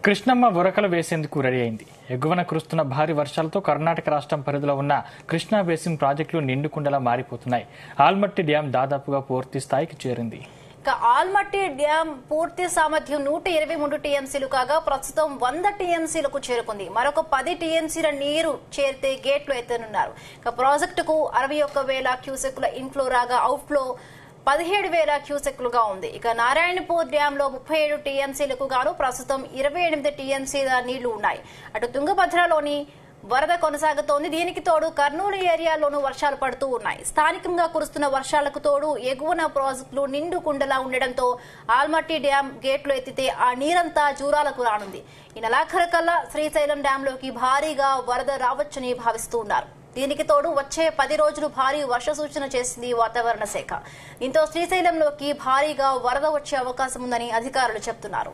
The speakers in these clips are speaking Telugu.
కృష్ణమ్మ ఉరకలు వేసేందుకు రెడీ అయింది. ఎగువన కురుస్తున్న భారీ వర్షాలతో కర్ణాటక రాష్ట్రం పరిధిలో ఉన్న కృష్ణా బేసిన్ ప్రాజెక్టులు నిండుకుండలా మారిపోతున్నాయి. ఆల్మట్టి డ్యాం దాదాపుగా పూర్తి స్థాయికి చేరింది. ఆల్మట్టి డ్యాం పూర్తి సామర్థ్యం 123 టీఎంసీలు కాగా ప్రస్తుతం 100 టీఎంసీలకు చేరుకుంది. మరొక 10 టీఎంసీల నీరు చేరితే గేట్లు ఎత్తనున్నారు. ప్రాజెక్టుకు 61,000 క్యూసెక్కుల ఇన్ఫ్లో రాగా అవుట్ఫ్లో 17,000 క్యూసెక్కులుగా ఉంది. నారాయణపూర్ డ్యాం లో 37 టీఎంసీలకు గాను ప్రస్తుతం 28 టీఎంసీల నీళ్లు ఉన్నాయి. అటు తుంగభద్రలోని వరద కొనసాగుతోంది. దీనికి తోడు కర్నూలు ఏరియాలోనూ వర్షాలు పడుతూ ఉన్నాయి. స్థానికంగా కురుస్తున్న వర్షాలకు తోడు ఎగువన ప్రాజెక్టులు నిండు కుండలా ఉండడంతో ఆల్మట్టి డ్యాం గేట్లు ఎత్తితే ఆ నీరంతా జూరాలకు రానుంది. ఈ నెలాఖరు కల్లా శ్రీశైలం డ్యాంలోకి భారీగా వరద రావచ్చని భావిస్తూ ఉన్నారు. దీనికి తోడు వచ్చే 10 రోజులు భారీ వర్ష సూచన చేసింది వాతావరణ శాఖ. దీంతో శ్రీశైలంలోకి భారీగా వరద వచ్చే అవకాశం ఉందని అధికారులు చెబుతున్నారు.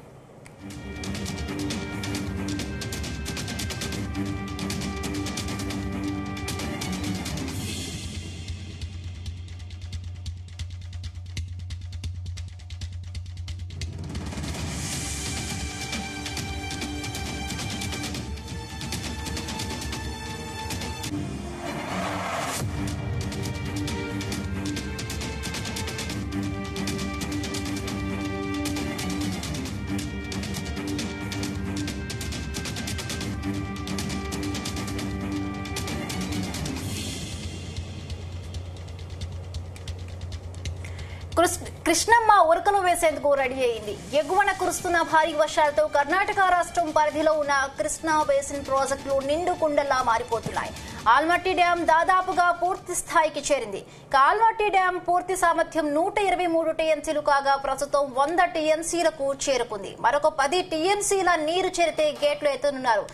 కృష్ణమ్మ ఉరకలు వేసేందుకు రెడీ అయింది. ఎగువన కురుస్తున్న భారీ వర్షాలతో కర్ణాటక రాష్ట్రం పరిధిలో ఉన్న కృష్ణా బేసిన్ ప్రాజెక్టులు నిండు కుండలా మారిపోతున్నాయి. ఆల్మట్టి డ్యాం దాదాపుగా పూర్తి స్థాయికి చేరింది. ఆల్మట్టి డ్యాం పూర్తి సామర్థ్యం 123 టీఎంసీలు కాగా ప్రస్తుతం 100 టీఎంసీలకు చేరుకుంది. మరొక 10 టీఎంసీల నీరు చేరితే గేట్లు ఎత్తనున్నారు.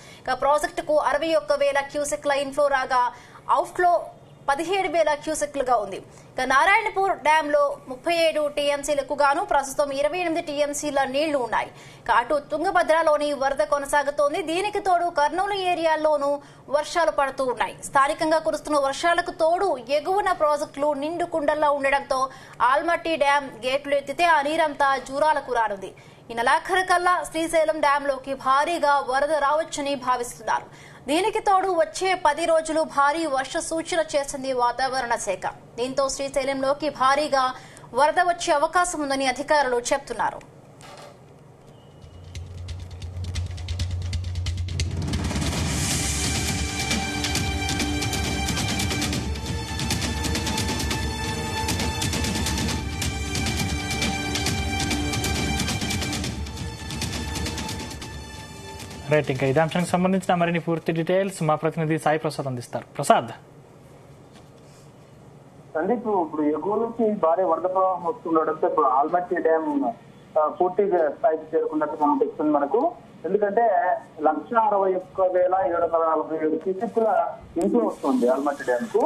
ప్రాజెక్టుకు 61,000 క్యూసెక్ల ఇన్ఫ్లో రాగా అవుట్ఫ్లో 17,000 క్యూసెక్లుగా ఉంది. నారాయణపూర్ డ్యాం లో 37 టీఎంసీలకు గాను ప్రస్తుతం 28 టీఎంసీల నీళ్లు ఉన్నాయి. అటు తుంగభద్రలోని వరద కొనసాగుతోంది. దీనికి తోడు కర్నూలు ఏరియాల్లోనూ వర్షాలు పడుతూ ఉన్నాయి. స్థానికంగా కురుస్తున్న వర్షాలకు తోడు ఎగువన ప్రాజెక్టులు నిండు కుండల్లా ఉండడంతో ఆల్మట్టి డ్యాం గేట్లు ఎత్తితే ఆ నీరంతా జూరాలకు రానుంది. ఈ నెలాఖరు కల్లా శ్రీశైలం డ్యాంలోకి భారీగా వరద రావచ్చని భావిస్తున్నారు. దీనికి తోడు వచ్చే 10 రోజులు భారీ వర్ష సూచన చేసింది వాతావరణ శాఖ. దీంతో శ్రీశైలంలోకి భారీగా వరద వచ్చే అవకాశం ఉందని అధికారులు చెబుతున్నారు. రైట్, ఇంకా ఇదే అంశానికి సంబంధించిన మరిన్ని పూర్తి డీటెయిల్స్ మా ప్రతినిధి సాయి ప్రసాద్ అందిస్తారు. ప్రసాద్. సందీప్, ఇప్పుడు ఎగువ నుంచి భారీ వరద ప్రవాహం వస్తుండడంతో ఇప్పుడు ఆల్మట్టి డ్యాం పూర్తి స్థాయికి చేరుకున్నట్టు కనిపిస్తుంది మనకు. ఎందుకంటే 161,747 క్యూసెక్కుల ఇంట్లో వస్తుంది ఆల్మట్టి డ్యాం కు.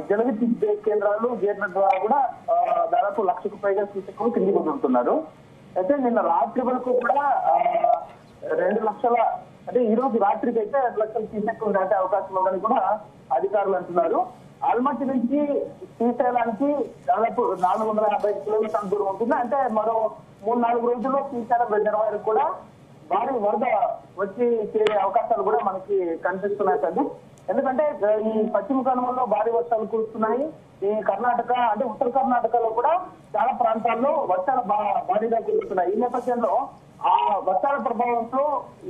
జల విద్యుత్ కేంద్రాలు గేట్ల ద్వారా కూడా దాదాపు 1,00,000కు పైగా క్యూసెక్కులు కిందికి వదులుతున్నారు. అయితే నిన్న రాత్రి వరకు కూడా 2 లక్షల, అంటే ఈ రోజు రాత్రికి అయితే 2 లక్షల క్యూసెక్కులు దాటే అవకాశం ఉందని కూడా అధికారులు అంటున్నారు. ఆల్మట్టి నుంచి శ్రీశైలానికి దాదాపు 450 కిలోమీటర్ల దూరం ఉంటుంది. అంటే మరో 3-4 రోజుల్లో శ్రీశైలం రిజర్వాయర్ కూడా భారీ వరద వచ్చి చేరే అవకాశాలు కూడా మనకి కనిపిస్తున్నాయి సార్. ఎందుకంటే ఈ పశ్చిమ కనుమల్లో భారీ వర్షాలు కురుస్తున్నాయి. ఈ కర్ణాటక, అంటే ఉత్తర కర్ణాటకలో కూడా చాలా ప్రాంతాల్లో వర్షాలు భారీగా కురుస్తున్నాయి. ఈ నేపథ్యంలో ఆ వర్షాల ప్రభావంతో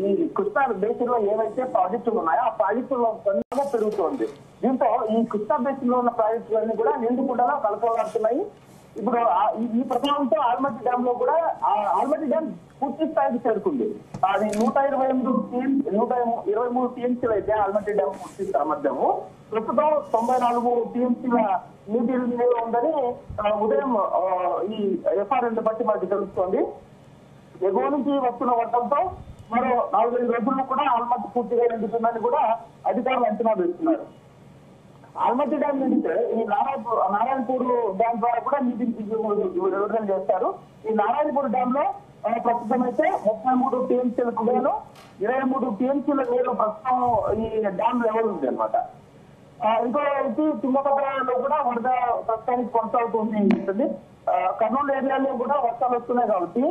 ఈ కృష్ణా బేసిన్ లో ఏవైతే ప్రాజెక్టులు ఉన్నాయో ఆ ప్రాజెక్టులో కొంచెంగా పెరుగుతోంది. దీంతో ఈ కృష్ణా బేసిన్ లో ఉన్న ప్రాజెక్టులన్నీ కూడా నిండుకుండా కలకలాడుతున్నాయి. ఇప్పుడు ఈ ప్రభావంతో ఆల్మట్టి డ్యాం లో కూడా ఆల్మట్టి డ్యాం పూర్తి స్థాయికి చేరుకుంది. అది 123 టీఎంసీలు అయితే ఆల్మట్టి డ్యాం పూర్తి సామర్థ్యము ప్రస్తుతం 94 టీఎంసీల నీటి ఉందని ఉదయం ఈ ఎఫ్ఆర్ఎల్ బట్టి మనకి తెలుస్తోంది. ఎగువ నుంచి వస్తున్న వర్షంతో మరో 4-5 రోజుల్లో కూడా ఆల్మట్టి పూర్తిగా నిండుతుందని కూడా అధికారులు అంచనా వేస్తున్నారు. ఆల్మట్టి డ్యాం నిండితే ఈ నారాయణపూర్ డ్యాం ద్వారా కూడా నీటిని విడుదల చేస్తారు. ఈ నారాయణపూర్ డ్యాం లో ప్రస్తుతం అయితే 33 టీఎంసీలకు గాను 23 టీఎంసీల నీరు ప్రస్తుతం ఈ డ్యాం లెవెల్ ఉంది అనమాట. ఇంకో తుంగభద్రలో కూడా వరద ప్రస్తుతానికి కొనసాగుతుంది. కర్నూలు ఏరియాలో కూడా వర్షాలు వస్తున్నాయి కాబట్టి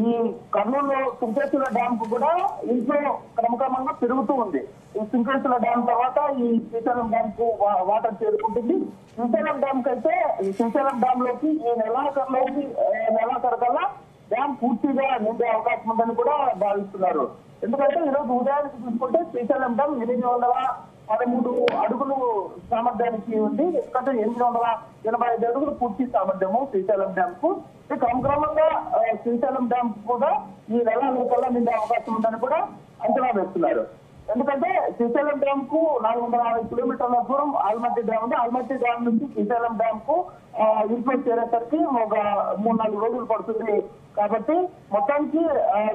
ఈ కర్నూలు సింకేశ్వర డ్యామ్ కు కూడా ఇంట్లో క్రమక్రమంగా పెరుగుతూ ఉంది. ఈ సింకేశ్వర డ్యామ్ తర్వాత ఈ శ్రీశైలం డ్యామ్ కు వాటర్ చేరుకుంటుంది. శ్రీశైలం డ్యామ్ కైతే ఈ శ్రీశైలం డ్యామ్ లోకి ఈ నెలాఖరు కల్లా డ్యామ్ పూర్తిగా నిండే అవకాశం ఉందని కూడా భావిస్తున్నారు. ఎందుకంటే ఈరోజు ఉదయానికి చూసుకుంటే శ్రీశైలం డ్యామ్ 813 అడుగులు సామర్థ్యానికి ఉంది. ఎందుకంటే 885 అడుగులు పూర్తి సామర్థ్యము శ్రీశైలం డ్యామ్ కు. క్రమక్రమంగా శ్రీశైలం డ్యామ్ కూడా ఈ నెల నిండే అవకాశం ఉందని కూడా అంచనా వేస్తున్నారు. ఎందుకంటే శ్రీశైలం డ్యామ్ కు 450 కిలోమీటర్ల దూరం ఆల్మట్టి డ్యామ్ ఉంది. ఆల్మట్టి డ్యామ్ నుంచి శ్రీశైలం డ్యామ్ కు ఇంట్లో చేరేసరికి ఒక 3-4 రోజులు పడుతుంది. కాబట్టి మొత్తానికి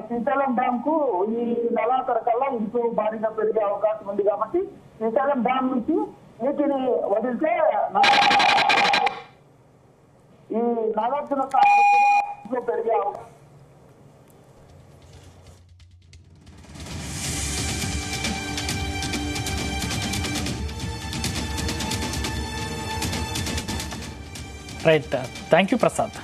శ్రీశైలం డ్యామ్ కు ఈ నెలాఖరు కల్లా ఇంట్లో భారీగా పెరిగే అవకాశం ఉంది. కాబట్టి శ్రీశైలం డ్యామ్ నుంచి నీటిని వదిలితే ఈ నాగార్జున సాగర్ కూడా ఇంట్లో పెరిగే అవకాశం. Right, thank you Prasad.